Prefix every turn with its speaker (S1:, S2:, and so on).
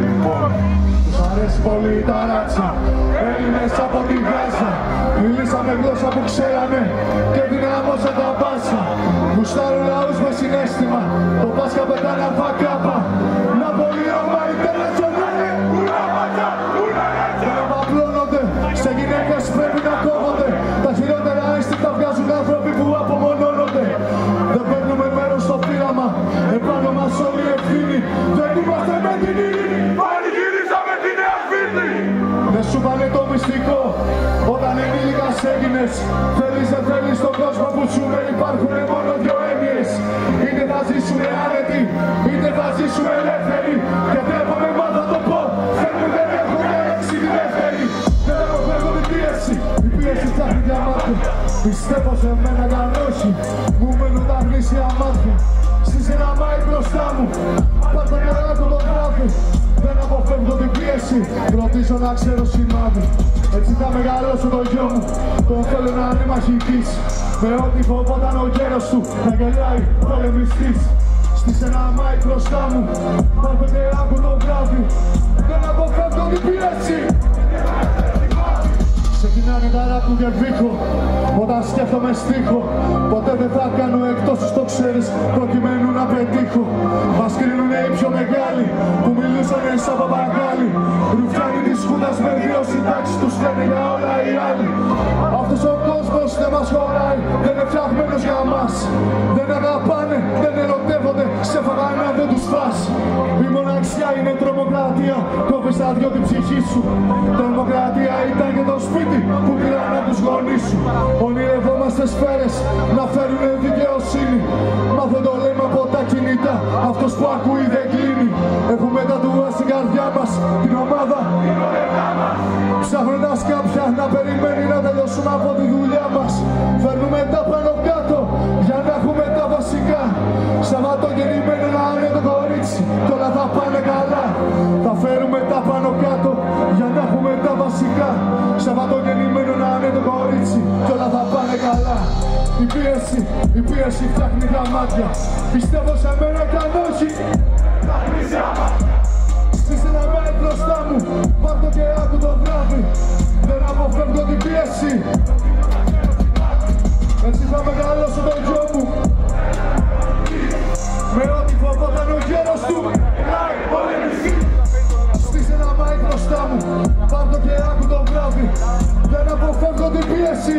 S1: Λοιπόν, τους αρέσει πολύ η ταράτσα, Έλληνες από τη Γάζα. Μιλήσαμε γλώσσα που ξέρανε και δυνάμωσα τα μπάσα. Γουστάρουν λαούς με συναίσθημα, το Πάσχα πετάνε αλφα-κάπα. Ναπολίωμα Ιντερνασιονάλε, ουρά πατιά, ουρά ράτσα. Δεν απαπλώνονται, σε γυναίκες πρέπει να κόβονται. Τα χειρότερα ένστικτα βγάζουν άνθρωποι που απομονώνονται. Δεν παίρνουμε μέρος στο πείραμα, επάνω μας όλη η ευθύνη. Δεν είμαστε με την ειρήνη, πανηγυρίσαμε την Αφήνη. Δεν σου πάνε το μυστικό, όταν ενήλικας έγινες. Θέλεις δεν θέλεις στον κόσμο που σου υπάρχουνε μόνο δυο έννοιες. Είτε θα ζήσουμε άνετοι, είτε θα ζήσουμε ελεύθεροι. Και βλέπουμε μάθα το πω, φέρνουν δεν έχουν έλεξη τη δεύτερη. Δεν αποφεύγω την πίεση, η πίεση ψάχνει διαμάτια. Πιστεύω σε μένα καν όχι, μου μένουν τα γνήσια μάτια. Στις ένα μάι μπροστά μου, πάρ' το νεράκο το βράδυ. Δεν αποφεύγω την πίεση, ρωτήσω να ξέρω σημάδι. Έτσι θα μεγαλώσω το γιο μου, τον θέλω να είναι μαχητής. Με ό,τι φοβόταν ο γέρος του, να γελάει πολεμιστής. Στις ένα μάι μπροστά μου, πάρ' το νεράκο το βράδυ. Δεν αποφεύγω την πίεση. Ξεκινάνε τα ράπ του και βήχω, όταν σκέφτομαι στίχο. Ποτέ δεν θα κάνω εκτός τους το ξέρεις, προκειμένου να πετύχω. Μας κρίνουνε οι πιο μεγάλοι, που μιλούσανε σαν παπαγάλοι. Ρουφιάνοι της χούντας με δύο συντάξεις, τους λένε για όλα οι άλλοι. Αυτός ο κόσμος δεν μας χωράει, δεν είναι φτιαγμένος για μας. Δεν αγαπάνε, δεν ερωτεύονται, ξέφαγαν αν δεν τους φας. Η μοναξιά είναι τρομοκρατία, κόβεις τα δυο την ψυχή σου. Τρομοκρατία ήταν και το σπίτι που πήραν από τους γονείς σου. Ονειρευόμαστε σφαίρες να φέρουνε δικαιοσύνη. Μα δεν το λέμε από τα κινητά, αυτός που ακούει δεν κλείνει. Έχουμε τατουά στην καρδιά μας την ομάδα, την ορευνά μας. Ψάχνοντας κάποια να περιμένει να τελειώσουμε από τη δουλειά μας. Φέρνουμε τα πάνω κάτω για να έχουμε τα βασικά. Σαββατογεννημένο να είναι το κορίτσι κι όλα θα πάνε καλά. Θα φέρουμε τα πάνω κάτω για να έχουμε τα βασικά. Σαββατογεννημένο να είναι το κορίτσι κι όλα θα πάνε καλά. Η πίεση φτιάχνει τα μάτια. Πιστεύω σε μένα κι αν όχι, τα γνήσια μάτια. Στις ένα μάι μπροστά μου, πάρ' το και άκου το βράδυ. Δεν αποφεύγω την πίεση. Έτσι θα μεγαλώσω το γιο μου, με ό,τι φοβόταν ο γέρος του. Στις ένα μάι μπροστά μου, πάρ' το και άκου το βράδυ. Δεν αποφεύγω την πίεση.